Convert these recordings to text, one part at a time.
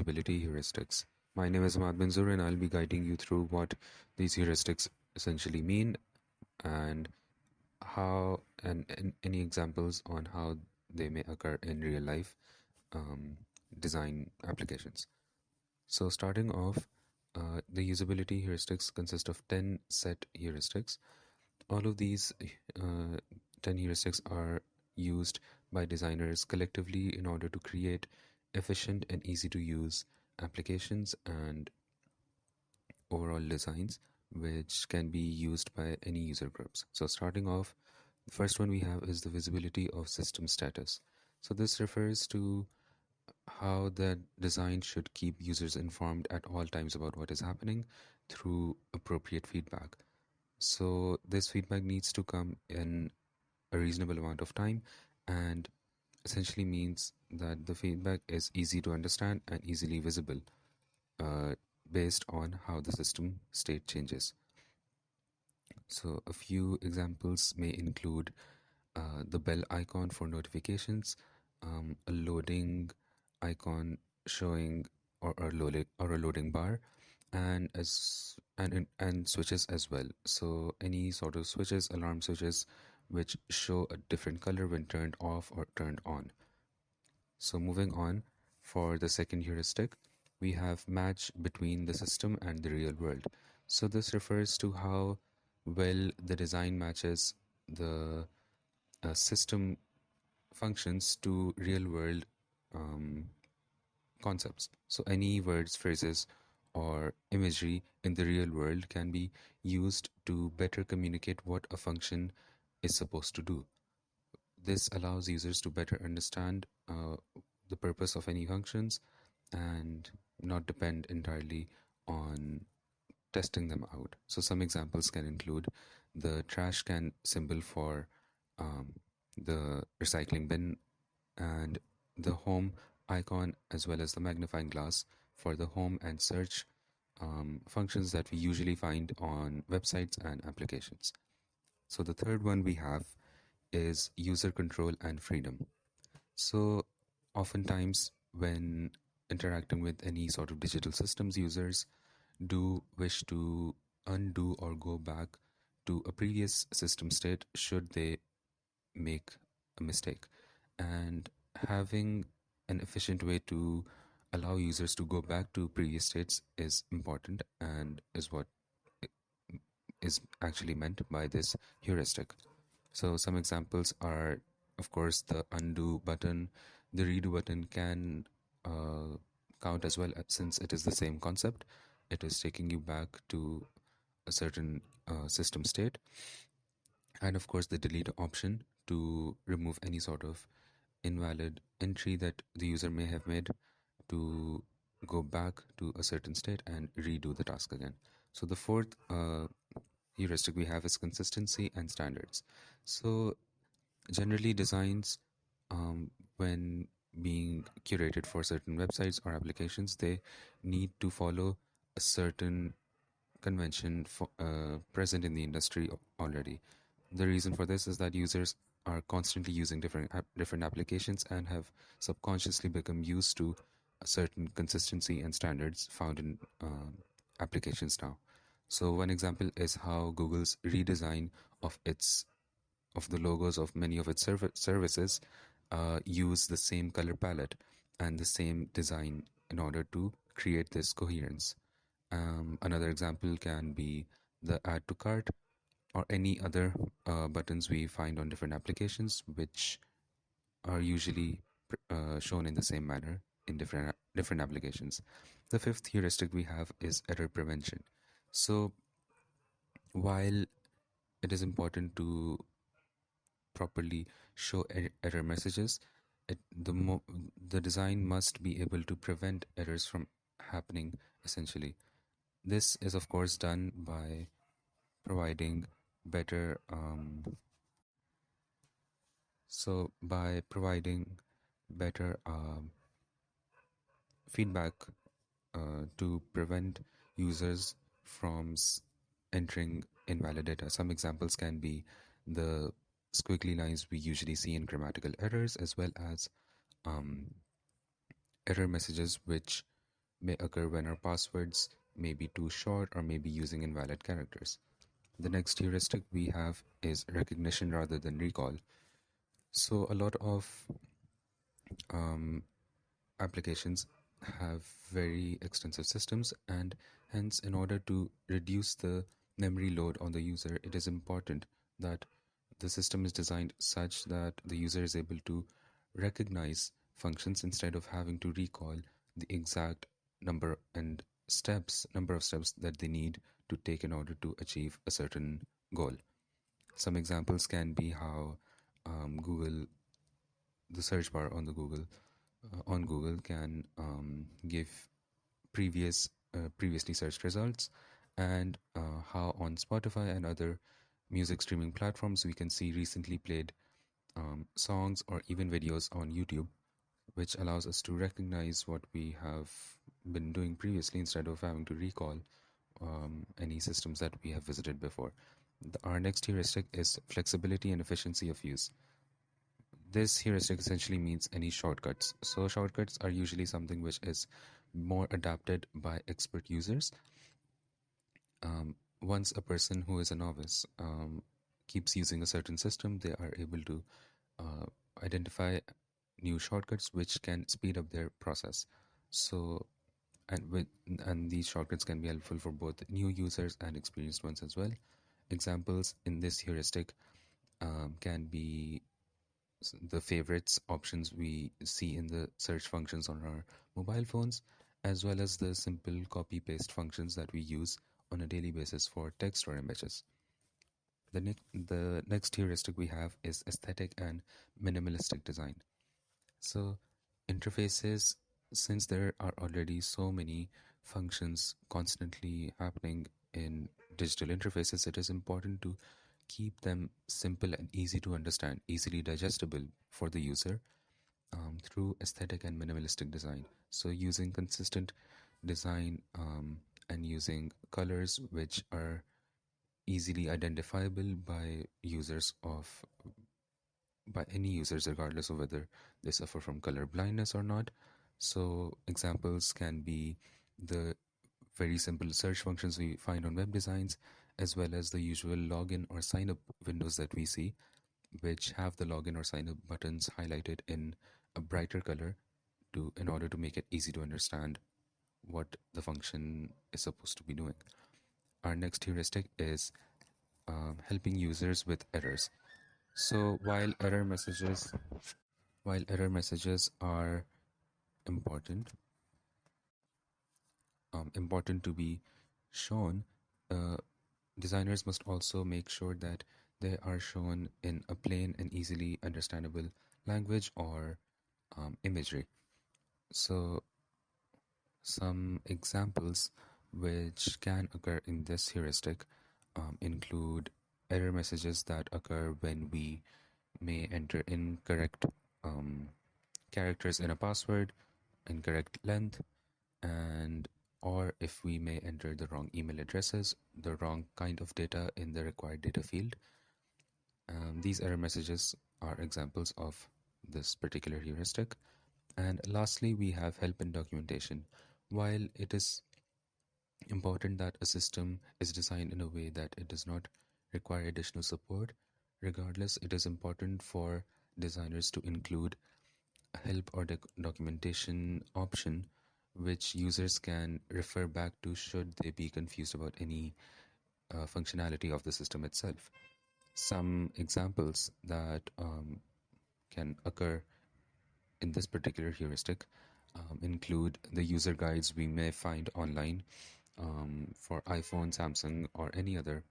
Usability Heuristics. My name is Ahmad Manzoor and I'll be guiding you through what these heuristics essentially mean and how and any examples on how they may occur in real life design applications. So starting off, the usability heuristics consist of 10 set heuristics. All of these 10 heuristics are used by designers collectively in order to create efficient and easy to use applications and overall designs which can be used by any user groups. So starting off, the first one we have is the visibility of system status. So this refers to how the design should keep users informed at all times about what is happening through appropriate feedback. So this feedback needs to come in a reasonable amount of time and essentially means that the feedback is easy to understand and easily visible based on how the system state changes. So a few examples may include the bell icon for notifications, a loading icon showing or a loading bar, and switches as well. So any sort of switches, alarm switches, which show a different color when turned off or turned on. So moving on, for the second heuristic, we have match between the system and the real world. So this refers to how well the design matches the system functions to real world concepts. So any words, phrases, or imagery in the real world can be used to better communicate what a function is supposed to do. This allows users to better understand the purpose of any functions and not depend entirely on testing them out. So some examples can include the trash can symbol for the recycling bin and the home icon, as well as the magnifying glass for the home and search functions that we usually find on websites and applications. So the third one we have is user control and freedom. So oftentimes when interacting with any sort of digital systems, users do wish to undo or go back to a previous system state should they make a mistake. And having an efficient way to allow users to go back to previous states is important and is what is actually meant by this heuristic. So some examples are, of course, the undo button. The redo button can count as well, since it is the same concept. It is taking you back to a certain system state. And of course, the delete option to remove any sort of invalid entry that the user may have made to go back to a certain state and redo the task again. So the fourth heuristic we have is consistency and standards. So generally designs, when being curated for certain websites or applications, they need to follow a certain convention present in the industry already. The reason for this is that users are constantly using different applications and have subconsciously become used to a certain consistency and standards found in applications now. So one example is how Google's redesign of the logos of many of its services use the same color palette and the same design in order to create this coherence. Another example can be the add to cart or any other buttons we find on different applications, which are usually shown in the same manner in different applications. The fifth heuristic we have is error prevention. So while it is important to properly show error messages, the design must be able to prevent errors from happening essentially. This is of course done by providing better feedback to prevent users from entering invalid data. Some examples can be the squiggly lines we usually see in grammatical errors, as well as error messages which may occur when our passwords may be too short or may be using invalid characters. The next heuristic we have is recognition rather than recall. So, a lot of um, applications have very extensive systems, and hence, in order to reduce the memory load on the user, it is important that the system is designed such that the user is able to recognize functions instead of having to recall the exact number of steps that they need to take in order to achieve a certain goal. Some examples can be how Google, the search bar on Google can give previously searched results, and how on Spotify and other music streaming platforms we can see recently played songs or even videos on YouTube, which allows us to recognize what we have been doing previously instead of having to recall any systems that we have visited before. Our next heuristic is flexibility and efficiency of use. This heuristic essentially means any shortcuts. So, shortcuts are usually something which is more adapted by expert users. Once a person who is a novice keeps using a certain system, they are able to uh, identify new shortcuts which can speed up their process. So, and these shortcuts can be helpful for both new users and experienced ones as well. Examples in this heuristic can be the favorites options we see in the search functions on our mobile phones, as well as the simple copy paste functions that we use on a daily basis for text or images. The next heuristic we have is aesthetic and minimalistic design. So, interfaces, since there are already so many functions constantly happening in digital interfaces, it is important to keep them simple and easy to understand, easily digestible for the user through aesthetic and minimalistic design. So, using consistent design and using colors which are easily identifiable by any users, regardless of whether they suffer from color blindness or not. So, examples can be the very simple search functions we find on web designs, as well as the usual login or sign up windows that we see, which have the login or sign up buttons highlighted in a brighter color in order to make it easy to understand what the function is supposed to be doing. Our next heuristic is helping users with errors. So while error messages are important, important to be shown, uh, designers must also make sure that they are shown in a plain and easily understandable language or imagery. So, some examples which can occur in this heuristic include error messages that occur when we may enter incorrect um, characters in a password, incorrect length, and or if we may enter the wrong email addresses, the wrong kind of data in the required data field. These error messages are examples of this particular heuristic. And lastly, we have help in documentation. While it is important that a system is designed in a way that it does not require additional support, regardless, it is important for designers to include a help or documentation option which users can refer back to should they be confused about any functionality of the system itself. Some examples that can occur in this particular heuristic include the user guides we may find online for iPhone, Samsung, or any other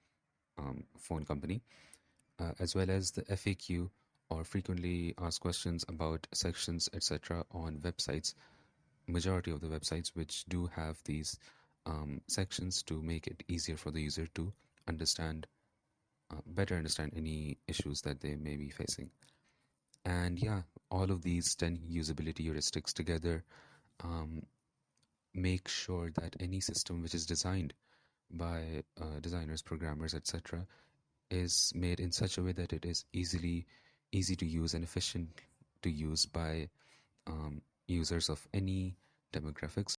phone company, as well as the FAQ or frequently asked questions about sections, etc., on websites. Majority of the websites which do have these sections to make it easier for the user to understand, better understand any issues that they may be facing. And yeah, all of these 10 usability heuristics together um, make sure that any system which is designed by designers, programmers, etc., is made in such a way that it is easy to use and efficient to use by users of any demographics.